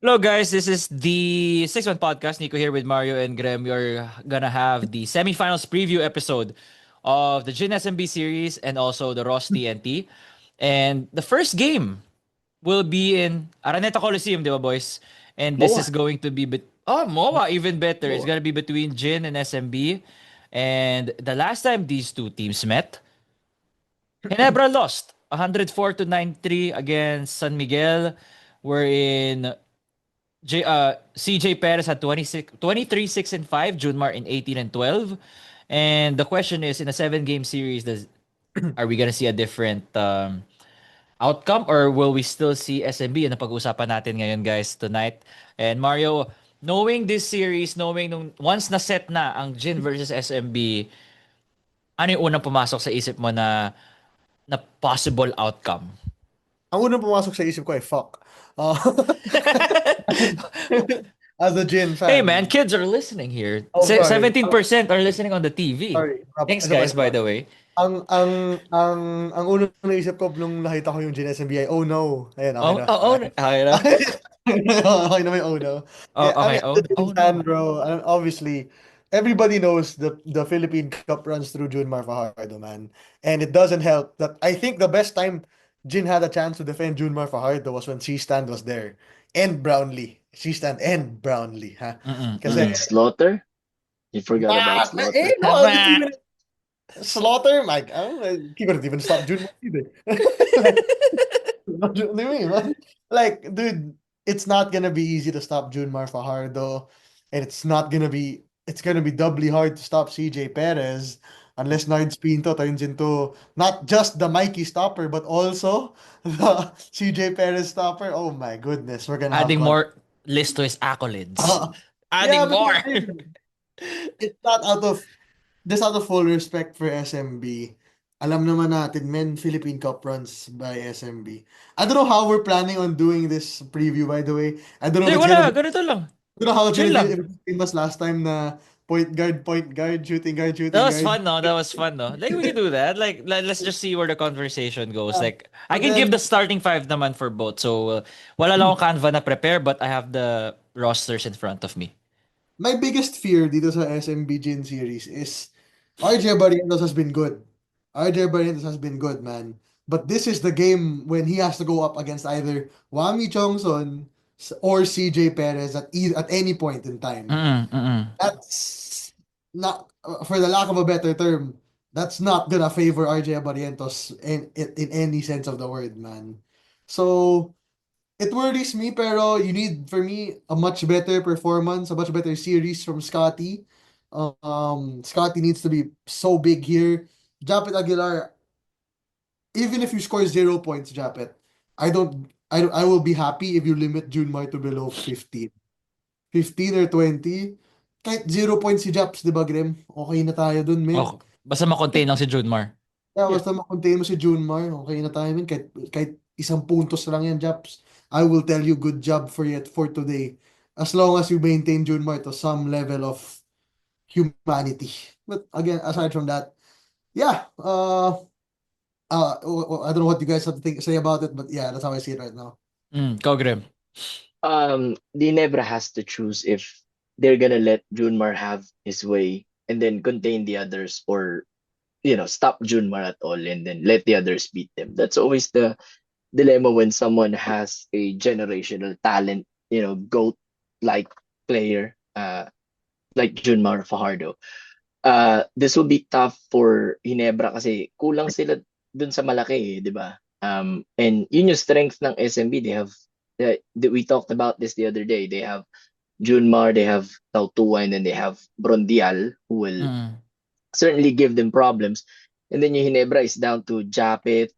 Hello guys, this is the 6-1 podcast. Nico here with Mario and Graham. We're gonna have the semifinals preview episode of the Jin SMB series and also the Ross TNT. And the first game will be in Araneta Coliseum, di ba boys? And this is MOA. going to be MOA, even better. It's MOA. gonna be between Jin and SMB. And the last time these two teams met, Ginebra lost 104 to 93 against San Miguel. Wherein CJ Perez had 26, 23, 6 and 5, Junmar in 18 and 12. And the question is, in a 7 game series, are we gonna see a different outcome, or will we still see SMB? Yan ang pag-uusapan natin ngayon, guys, tonight. And Mario, knowing this series, knowing once na set na ang Jin versus SMB, ano yung unang pumasok sa isip mo na possible outcome? Ang unang pumasok sa isip ko ay fuck. Uh, as a Jin Hey man, fan. kids are listening here. Oh, sorry. 17% are listening on the TV. Sorry. Thanks Ito pa, guys, ito by pa. the way. Ang unang naisip ko nung nakita ko yung Jin SMBI, oh no. Ayan, okay Oh, na. oh, oh, okay na. Okay na may oh no. Oh, Yeah, I okay. mean, as Oh, a Jin oh fan, no. bro, obviously, everybody knows the Philippine Cup runs through Junmar Fajardo, man. And it doesn't help that I think the best time Jin had a chance to defend Junmar Fajardo was when C-Stand was there. And Brownlee. C-Stand and Brownlee, ha? Mm-mm, Kasi, mm-mm. And Slaughter? You forgot about eh, Slaughter. no, it's Tama. even Slaughter, Mike. He couldn't even stop Junmar either. Like, what do you mean, man? Like, dude, it's not gonna be easy to stop Junmar Fajardo, and it's gonna be doubly hard to stop CJ Perez unless Nards Pinto turns into not just the Mikey stopper, but also the CJ Perez stopper. Oh my goodness, we're gonna have Adding fun. more list to his accolades. Uh, yeah, Adding more. because dude, it's not out of just out of full respect for SMB. Alam naman natin, men, Philippine Cup runs by SMB. I don't know how we're planning on doing this preview, by the way. I don't know Hindi, if it's gonna wala. be, Ganito lang. I don't know how it's Chill gonna be lang. if it's the same as last time na point guard, That shooting was guard. fun, no? That was fun, no? Like, we can do that. Like, let's just see where the conversation goes. Yeah. Like, I But can give the then, starting five naman for both. So, wala lang akong Canva na prepare, but I have the rosters in front of me. my biggest fear dito sa SMB Gin series is RJ Barrientos has been good. RJ Barrientos has been good, man. But this is the game when he has to go up against either Wami Chongson or CJ Perez at any point in time. Mm-mm, mm-mm. That's not, for the lack of a better term, that's not gonna favor RJ Barrientos in any sense of the word, man. So it worries me, pero you need, for me, a much better performance, a much better series from Scotty. Scotty needs to be so big here. Japet Aguilar, even if you score 0 points, Japet, I will be happy if you limit Junmar to below 15. 15 or 20. Kahit 0 points si Japs, di ba, Grem? Okay na tayo dun, men. Oh, basta makontain lang si Junmar. Kaya Yeah. basta makontain mo si Junmar, okay na tayo, men. Kahit isang puntos lang yan, Japs. I will tell you, good job for today. As long as you maintain Junmar to some level of humanity. But again, aside from that, yeah, I don't know what you guys have to say about it, but yeah, that's how I see it right now. Go Grim. Ginebra has to choose if they're gonna let Junmar have his way and then contain the others, or stop Junmar at all and then let the others beat them. That's always the dilemma when someone has a generational talent, GOAT like player, like Junmar Fajardo. This will be tough for Ginebra kasi kulang sila dun sa malaki, di ba? And yun yung strength ng SMB. They have, we talked about this the other day. They have Junmar, they have Tautua, and then they have Brondial, who will Mm. certainly give them problems. And then yung Ginebra is down to Japet,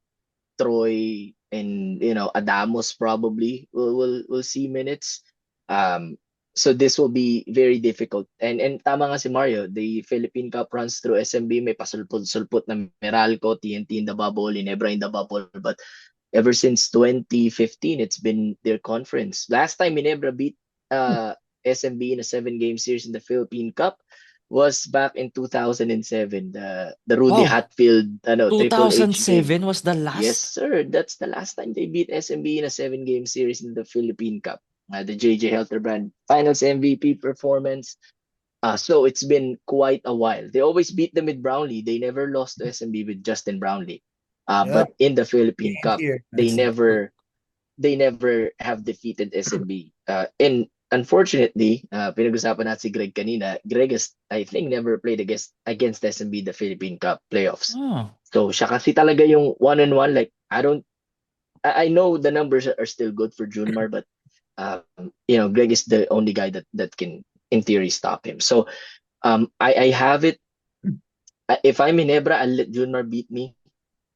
Troy, and Adamos probably will see minutes. So this will be very difficult. And tama nga si Mario, the Philippine Cup runs through SMB, may pasulput-sulput na Meralco, TNT in the bubble, Ginebra in the bubble, but ever since 2015, it's been their conference. Last time Ginebra beat SMB in a 7 game series in the Philippine Cup was back in 2007. The Rudy Wow. Hatfield Triple H game. 2007 was the Yes, last. sir. That's the last time they beat SMB in a 7 game series in the Philippine Cup. the JJ Helterbrand Finals MVP performance. So it's been quite a while. They always beat them with Brownlee. They never lost to SMB with Justin Brownlee. Yeah, But in the Philippine Cup, here. they That's the never have defeated SMB. And unfortunately, pinag-usapan natin si Greg kanina. Greg is, I think, never played against SMB the Philippine Cup playoffs. Oh. So siya kasi talaga yung one-on-one. Like, I know the numbers are still good for Junmar, but Greg is the only guy that can, in theory, stop him. So I have it. If I'm in Ebra, I'll let Junmar beat me.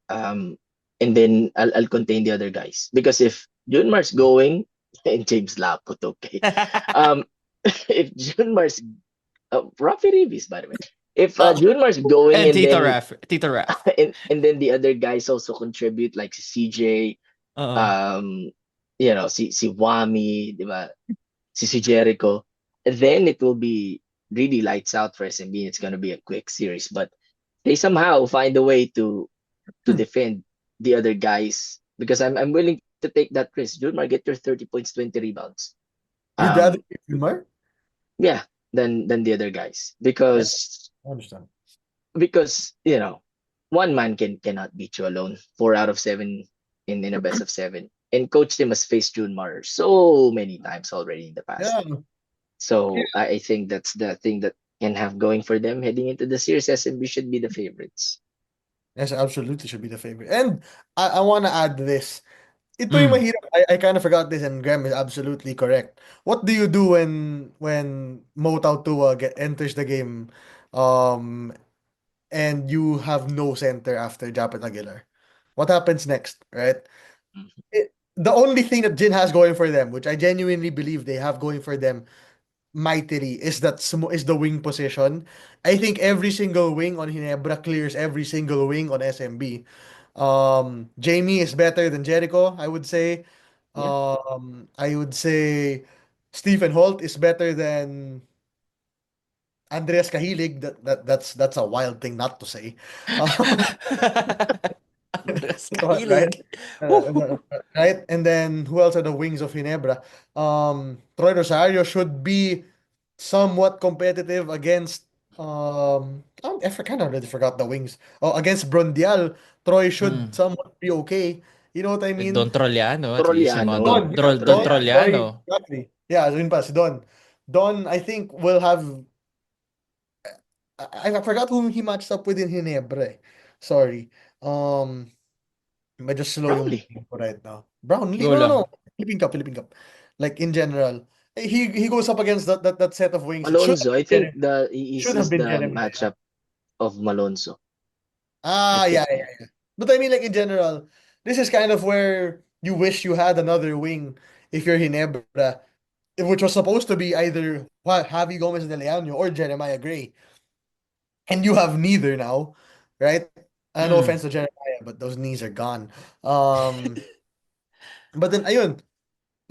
And then I'll contain the other guys. Because if Junmar's going, and James Laput, okay. If Junmar's Rafi Ribis, by the way. If Oh. Junmar's going And and Tito then Raf. Tito Raf. and then the other guys also contribute, like CJ, Oo. si Wami, di ba? Si Jericho, then it will be really lights out for SMB. It's gonna be a quick series, but they somehow find a way to defend the other guys, because I'm willing to take that risk. Junmar, get your 30 points, 20 rebounds. You'd rather Um, keep Wilmar? yeah, than the other guys, Yes, because I understand. one man cannot beat you alone. 4 out of 7 in a best of 7. And Coach Tim has faced Junmar so many times already in the past. Yeah. So I think that's the thing that can have going for them heading into the series. SMB should be the favorites. Yes, absolutely should be the favorite. And I wanna add this. Ito yung Mm. mahirap. I kind of forgot this, and Graham is absolutely correct. What do you do when Motau Tua enters the game, um, and you have no center after Japet Aguilar? What happens next, right? Mhm. The only thing that Jin has going for them, which I genuinely believe they have going for them mightily, is the wing position. I think every single wing on Hinebra clears every single wing on SMB. Jamie is better than Jericho, I would say. Yeah. I would say Stephen Holt is better than Andreas Kahilig. That's a wild thing not to say. Andres Right? Kahilig. Woo! Right? And then who else are the wings of Ginebra? Troy Rosario should be somewhat competitive against kind of already forgot the wings. Oh, against Brondial, Troy should Mm. somewhat be okay. You know what I With mean? Don Troliano, at least. Yung mga Troliano. Don, yeah, Don Don, Troy, Troliano. Troliano. exactly. Yeah, yun pa, si Don. Don, I think will have I forgot whom he matched up with in Ginebra. Sorry. Um Medyo slow yung Brownlee. brain ko right now. Brownlee? Go No, no, lang. no. Philippine Cup. Like in general. He goes up against that set of wings. It should have Malonzo. I been think should have he's been the Jeremy Lamb. matchup of Malonzo. I Ah, yeah, think. yeah, yeah. But I mean, like in general, this is kind of where you wish you had another wing if you're Hinebra, which was supposed to be either Javi Gomez de Leano or Jeremiah Gray. And you have neither now, right? No Mm. offense to Jeremiah, but those knees are gone. Um, but then ayun,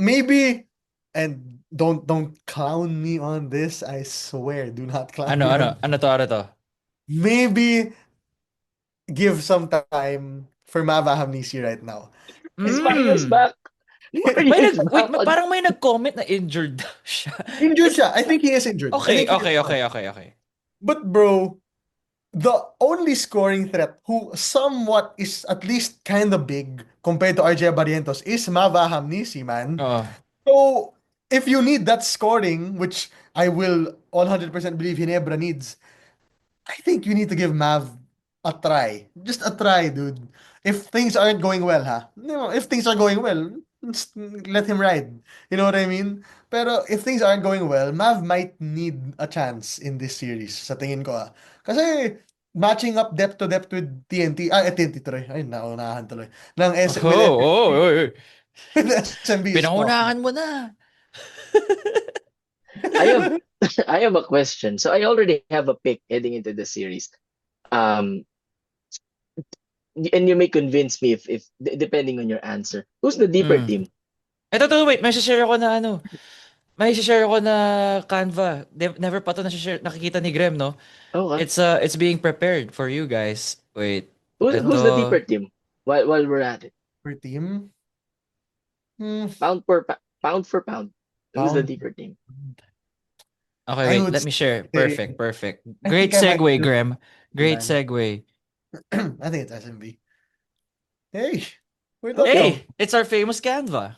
maybe, and don't clown me on this. I swear, do not clown Ano, me ano? on. Ano to, ano to? Maybe give some time for Mava Hamnisi right now. He's 5 years Mm. back. 5 years Wait, back. parang may nag-comment na injured daw siya. Injured siya. I think he is injured. I Okay, think he okay, is. okay. But bro, the only scoring threat who somewhat is at least kind of big compared to RJ Barrientos is Mava Hamnisi, man. Oo. So, if you need that scoring, which I will 100% believe Hinebra needs, I think you need to give Mav a try. Just a try, dude. If things aren't going well, ha? If things are going well, just let him ride. You know what I mean? Pero if things aren't going well, Mav might need a chance in this series, sa tingin ko, ah. Kasi matching up depth to depth with TNT, TNT tuloy. Ay, naunahan tuloy. With Oh. with SMB is tough. Pinangunahan mo na. I have I have a question. So I already have a pick heading into the series. Um, and you may convince me if depending on your answer. Who's the deeper Mm. team? Wait, may share ako na ano. May share ako na Canva. Never pa to nakikita ni Grem, no? Okay. It's being prepared for you guys. Wait. Who's the Ito. deeper team? While we're at it, Per team? Hmm. pound for pound. Who's the Pound. deeper team? Okay, I wait. would Let me share. say, Perfect. I Great think I might segue, do Graham. Great man. segue. I think it's SMB. Hey, we're Okay. talking. Hey, it's our famous Canva.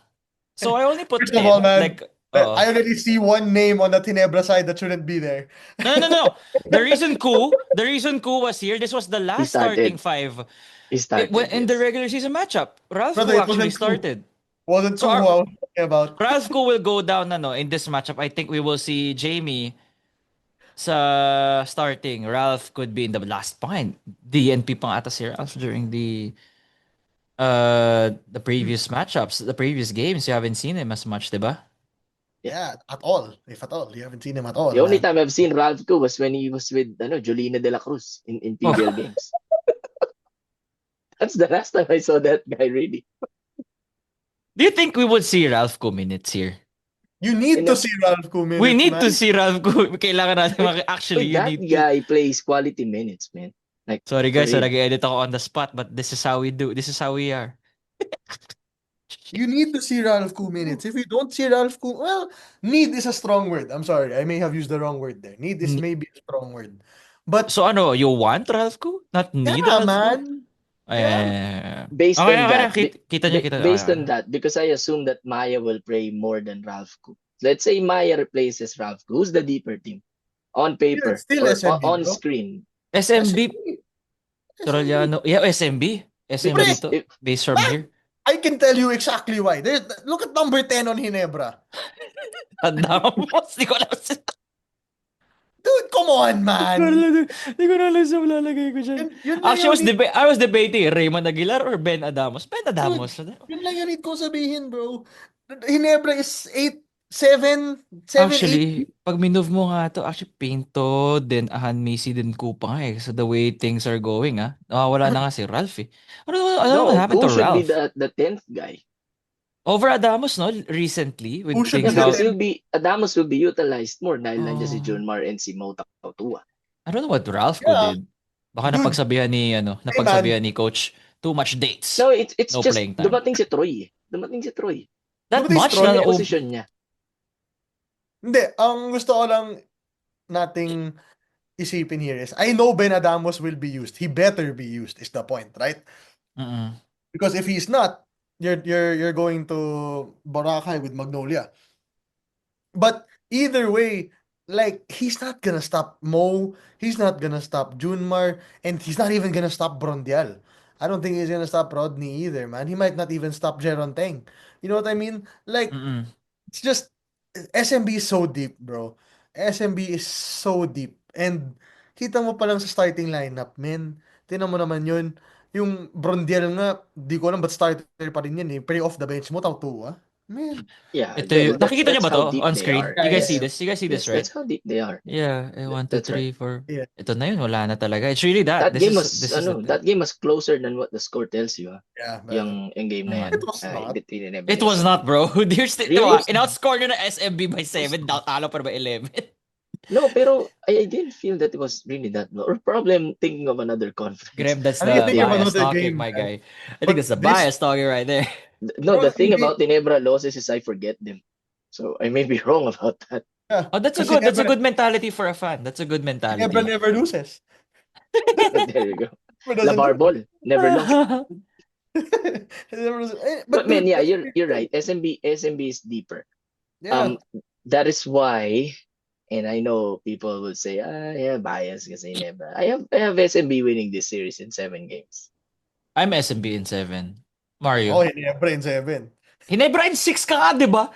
So I only put First of all, 10. man, Like, I already see one name on the Tinebra side that shouldn't be there. no. The reason Ku was here, this was the He last starting started. five He started, in the yes. regular season matchup. Ralph Brother, Ku it actually wasn't Ku. started. Wasn't So Ku who I was talking about. Ralph Ku will go down in this matchup. I think we will see Jamie sa starting. Ralph could be in the last point. DNP pang ata si Ralph during the previous matchups, the previous games. You haven't seen him as much, diba? Yeah, at all. If at all. You haven't seen him at all, The only man. time I've seen Ralph Go was when he was with Jolina De La Cruz in Oh, PBL games. That's the last time I saw that guy, really. do you think we would see Ralph Ku minutes here? You need In to a, see Ralph Ku We minutes, need man. to see Ralph Ku. Kailangan natin actually, with you that need to. guy plays quality minutes, man. Like, Sorry for guys, so real. nag-edit ako on the spot, but this is how we do. This is how we are. You need to see Ralph Ku minutes. If you don't see Ralph Ku, well, need is a strong word. I'm sorry. I may have used the wrong word there. Need is N- maybe a strong word. But So ano, you want Ralph Ku? Not need yeah, Ralph Ku? man. Yeah. Eh. Based Okay, on okay na. that, Kita niyo, kita niyo. Okay, based on okay. that, because I assume that Maya will play more than Ralph Cook. Let's say Maya replaces Ralph Cook. Who's the deeper team? On Yeah, it's paper still or SMB, on bro. screen. SMB, SMB. SMB. Toroliano. Yeah, SMB. SMB Because Pre, to. if Based from man, here. I can tell you exactly why. Look at number 10 on Hinebra. Tandamos. Di ko alam Dude, come on, man. Di ko na alam sa lalagay ko dyan. Yun lang Actually, yung need, I was debating Raymond Aguilar or Ben Adamos. Ben dude. Adamos. Yun lang yung need ko sabihin, bro. Hinebra is 8, 7, 7, 8. Actually, pag minove mo nga to, actually Pinto, then Ahan Macy, then Kupa nga eh. So the way things are going, nawawala na nga si Ralph eh. Ano what no, happened Koo to should be Ralph? the 10th guy. Over Adamos, no? Recently, Who with should Yeah, things be the how... because 10? Adamos will be utilized more dahil nandiyan si Oh, Junmar and si Mo Tautua. I don't know what Ralph ko Yeah, did. Baka dude. Hey, man. napagsabihan ni coach, too much dates, No, it's no just playing time. dumating si Troy. Dumating si Troy. That Dumating si much Troy. na Yun yung position niya. Hindi, ang gusto ko lang nating isipin here is, I know Ben Adamos will be used. He better be used, is the point, right? Mm-mm. Because if he's not, you're going to Boracay with Magnolia. But either way, like, he's not gonna stop Mo, he's not gonna stop Junmar, and he's not even gonna stop Brondial. I don't think he's gonna stop Rodney either, man. He might not even stop Jeron Teng. You know what I mean? Like, Mm-mm. it's just SMB is so deep, bro. SMB is so deep. And kita mo pa lang sa starting lineup, men. Tingnan mo naman yun. Yung Brondial nga, di ko alam ba't starter pa rin yan eh. Pre off the bench mo, tao ah. Man. Yeah, Ito yung, nakikita niyo that's ba how to deep on they screen? are. You Yeah, guys yeah, see yeah. this? You guys see this, Yes, right? that's how deep they are. Yeah, 1, 2, That's right. 3, 4. Yeah. Ito na yun, wala na talaga. It's really that. That game was This is the thing. that game was closer than what the score tells you. Yeah, Yung game na yan. it was not. Between Never It and was SMB. not, bro. There's still, Really? in-outscore nyo na SMB by 7, talo pa ba 11? No, pero I didn't feel that it was really that low. Or probably I'm thinking of another conference. Graham, that's I think the think of bias another talking, game, my man. guy. I think But that's the this, bias talking right there. No, bro, the thing hindi, about Ginebra losses is I forget them. So I may be wrong about that. yeah. Oh, that's a Kasi good mentality for a fan. That's a good mentality. Nebra never loses. There you go. Nebra doesn't Lavar lose. ball, never lost. Never loses. But man, dude, yeah, you're right. SMB is deeper. yeah. That is why, and I know people will say, yeah, bias kasi Ginebra. I have SMB winning this series in 7 games. I'm SMB in 7. Mario. Oh, Nebra in 7. Hinebra in 6 ka nga, di ba?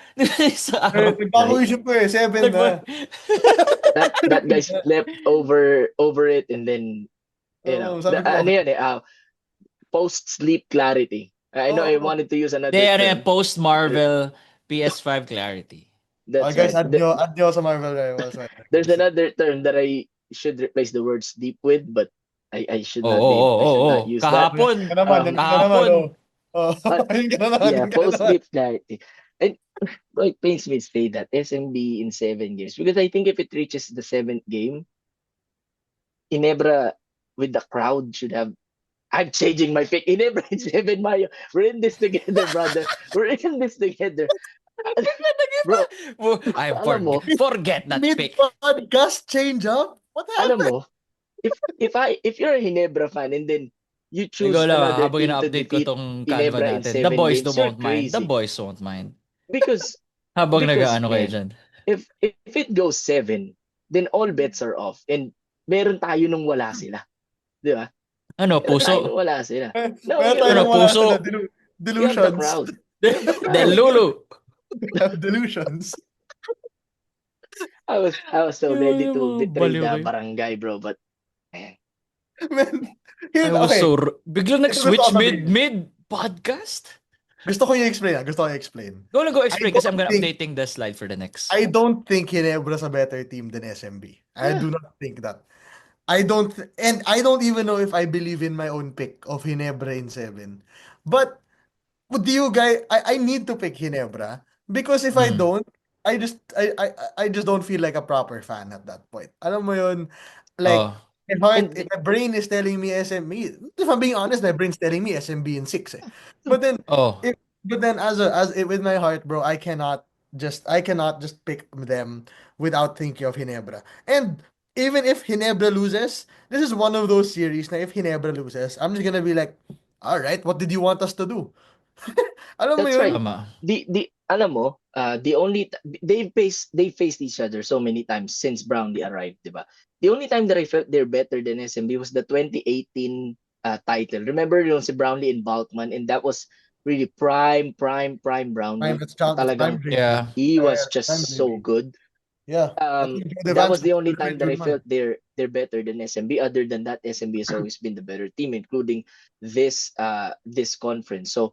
Sa araw. Nagpako-issue po eh, 7 na. That guy slept over it and then Oo, sabi ko, ano yan post sleep clarity. I know I oo. wanted to use another They ano term. yan, post-Marvel PS5 clarity. That's guys, right. add nyo sa Marvel Rivals. There's another term that I should replace the word sleep with, but I should not use that. Kahapon. Yan ka naman, yan ka naman. Kahapon. Oh. Yan ka naman, Yeah, yan ka post naman. sleep clarity. And it pains me to say that SMB in 7 games because I think if it reaches the 7th game, Ginebra with the crowd should have. I'm changing my pick. Ginebra in 7, Mario. We're in this together, brother. We're in this together. Bro, alam mo, Forget that pick. Mid-podcast change up? What alam happened? mo, if you're a Ginebra fan and then you choose Ikaw lang, another habang team to ina-update ko defeat tong Canva Ginebra in natin. The 7 boys games, you're won't mind. The crazy. boys won't mind. Because Habang because nag-ano kayo man, dyan. if it goes 7, then all bets are off. And meron tayo nung wala sila. Di ba? Ano, Meron tayo nung puso? wala sila. No, Meron we tayo Ano, nang wala puso? sila. we have the Delusions. crowd. We have the Del crowd. Lulu. We have delusions. I was so ready Ay, to mga betray baliw the kayo. barangay, bro. But man, Man, I was okay. so... Biglang Ito gusto nag-switch ko sabihin. mid-podcast? Gusto ko i-explain. Gusto ko i-explain. Go lang, go explain kasi I'm don't gonna think- updating the slide for the next. I don't think Ginebra's a better team than SMB. I Yeah. do not think that. I don't, and I don't even know if I believe in my own pick of Ginebra in 7. But do you guys? I need to pick Ginebra because if I Mm. don't, I just don't feel like a proper fan at that point. Alam mo yun, like Oh. if my brain is telling me SMB. If I'm being honest, my brain's telling me SMB in 6. Eh. But then Oh. with my heart, bro, I cannot just pick them without thinking of Ginebra. And even if Ginebra loses, this is one of those series na if Ginebra loses, I'm just gonna be like, all right, what did you want us to do? Alam mo That's yun? right. Tama. The alam mo, they've faced each other so many times since Brownlee arrived, diba? The only time that I felt they're better than SMB was the 2018 title. Remember yung si Brownlee and Balkman, and that was really prime Brownlee. It's time Talagang dream. Yeah. he was Yeah, time just so dream. good. Yeah. That was the only time that I felt they're better than SMB. Other than that, SMB has always been the better team, including this conference. So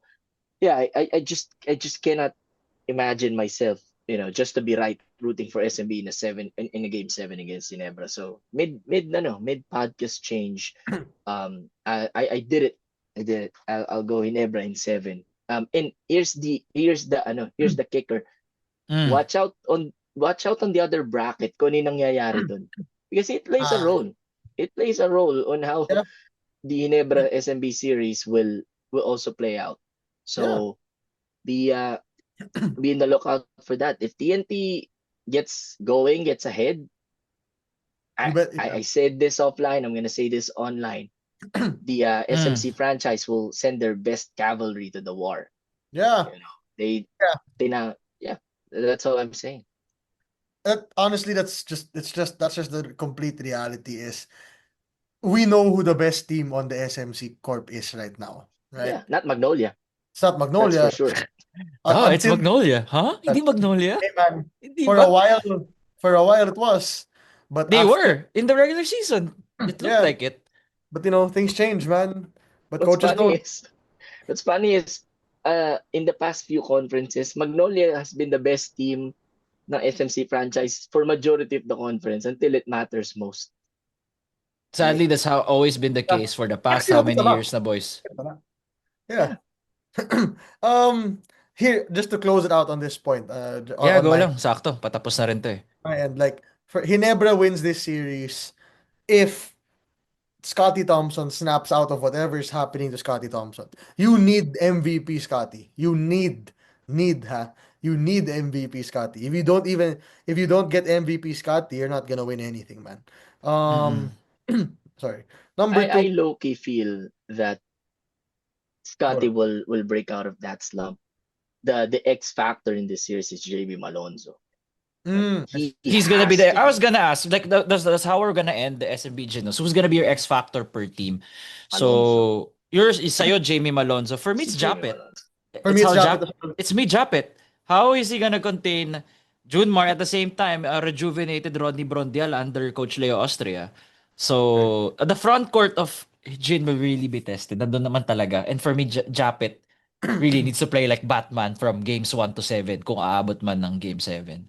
yeah, I just cannot imagine myself, just to be right rooting for SMB in a game 7 against Ginebra. So mid podcast change. I did it. I'll go Ginebra in 7. And here's the kicker. Mm. Watch out on the other bracket kung ano yung nangyayari doon. Because it plays a role. It plays a role on how Yeah. the Ginebra SMB series will also play out. So be in the lookout for that. If TNT gets ahead, I said this offline, I'm gonna say this online. The SMC franchise will send their best cavalry to the war. Yeah. That's all I'm saying. Honestly, that's just the complete reality is we know who the best team on the SMC Corp is right now, right? Yeah, not Magnolia. It's not Magnolia. That's for sure. Oh, it's Until- Magnolia. Huh? Hindi Magnolia? Hey, man, Hindi for ba? a while it was, but They after- were in the regular season. It looked Yeah. like it. But things change, man. But What's coaches don't. funny is in the past few conferences, Magnolia has been the best team ng SMC franchise for majority of the conference until it matters most. Sadly, that's how always been the case for the past how many years na, boys? Yeah. Here, just to close it out on this point. Yeah, on go my- lang. Sakto. Patapos na rin to eh. And like for Ginebra wins this series if Scotty Thompson snaps out of whatever is happening to Scotty Thompson. You need MVP Scotty. You need MVP Scotty. If you don't get MVP Scotty, you're not gonna win anything, man. Sorry. Number I 2. low-key feel that Scotty will break out of that slump. The X factor in this series is JB Malonzo. He's gonna be has there. to I was gonna ask, like, that's how we're gonna end the SMB Genos. Who's gonna be your X factor per team? So yours is sa'yo, Jamie Malonzo. For me, it's Si Jamie Japet. Malonzo. For me, it's how Japet. It's me, Japet. How is he gonna contain Junmar at the same time a rejuvenated Rodney Brondial under Coach Leo Austria? So the front court of Jin will really be tested. Nandun naman talaga. And for me, Japet really needs to play like Batman from games 1 to 7 kung aabot man ng game 7.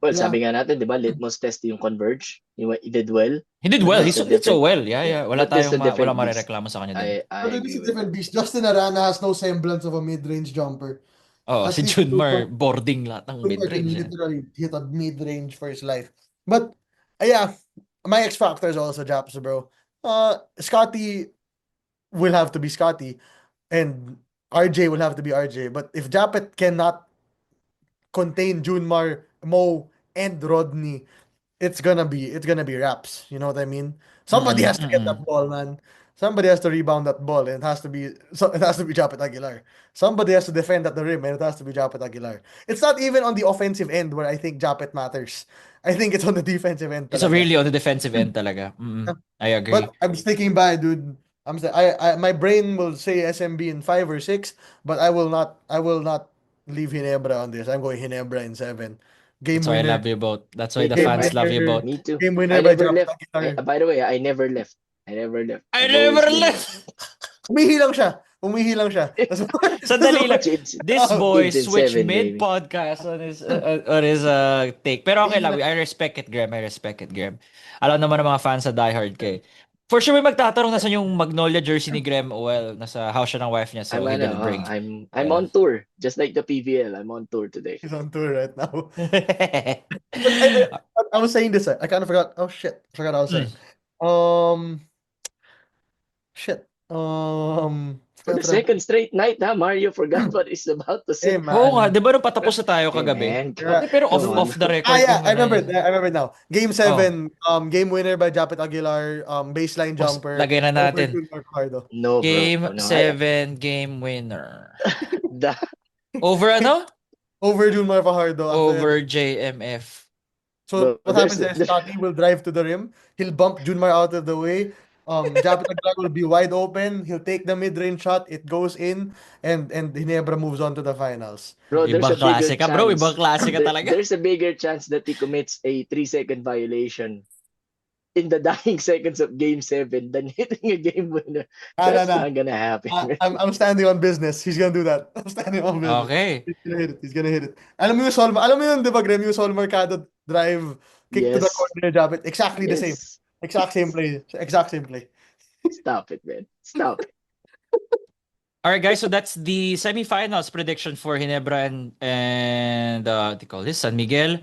Well, Yeah. sabi nga natin, di ba, litmus test yung Converge. He did well. He did well. He But did there's a so well. Yeah. Wala but there's a tayong different wala beast. marereklamo sa kanya din. I But agree it's a with different beast. Justin Arana has no semblance of a mid-range jumper. Oh, At si least Junmar boarding lahat ng Junmar can mid-range. literally hit a mid-range for his life. But yeah, my X factor is also Japs, bro. Scotty will have to be Scotty, and RJ will have to be RJ. But if Japet cannot contain Junmar, Mo, and Rodney, it's gonna be wraps. You know what I mean? Somebody has to get that ball, man. Somebody has to rebound that ball, and it has to be Japet Aguilar. Somebody has to defend at the rim, and it has to be Japet Aguilar. It's not even on the offensive end where I think Japet matters. I think it's on the defensive end It's talaga. really on the defensive end talaga. I agree. But I'm sticking by, dude. I my brain will say SMB in 5 or 6, but I will not leave Hinebra on this. I'm going Hinebra in 7. Game That's why I winner. love you both. That's why Me the too. fans love you winner. both. Me too. Game I winner by never Japet left. Aguilar. By the way, I never left. I never left. I I've never always been left. Umihi lang siya. Umihi lang siya. Sandali lang. Kids, This boy kids in switched 7, mid baby. podcast on his take. Pero okay lang. I respect it, Graham. I respect it, Graham. Alam naman ng mga fans sa Die Hard kay. For sure may magtatanong nasan yung Magnolia jersey ni Graham. Well, nasa house siya ng wife niya, so I'm he didn't bring. I'm on tour, just like the PVL. I'm on tour today. He's on tour right now. I was saying this. I kind of forgot. Oh shit. I forgot what I was saying. Shit. For the second straight night, Mario forgot what he's about to say. man. Oo nga, di ba nung patapos na tayo kagabi? man, Pero come on. off the record. yeah, yung I ano remember. eh. I remember now. Game 7, game winner by Japet Aguilar, baseline jumper. Lagay na natin. Over Junior Fajardo. No, bro. Game No, 7, game winner. The- Over ano? Over Junior Fajardo. after Over JMF. So Bro, what happens is Scotty will drive to the rim. He'll bump Junmar out of the way. Japet Aguilar will be wide open. He'll take the mid-range shot. It goes in, and Ginebra moves on to the finals. Bro, there's Ibang a bigger klase ka, bro. chance. Ibang klase ka talaga. There's a bigger chance that he commits a 3-second violation in the dying seconds of Game 7 than hitting a game winner. That's not gonna happen. I'm standing on business. He's gonna do that. I'm standing on business. Okay. He's gonna hit it. He's gonna hit it. Alam mo yung Sol, alam mo yun, di ba, Graham, yung Sol Mercado drive, kick to the Yes. corner, Japet. Exactly the same. Yes. Exact same play. Exact same play. Stop it, man. Stop it. All right, guys. So that's the semifinals prediction for Ginebra and what do you call this? San Miguel.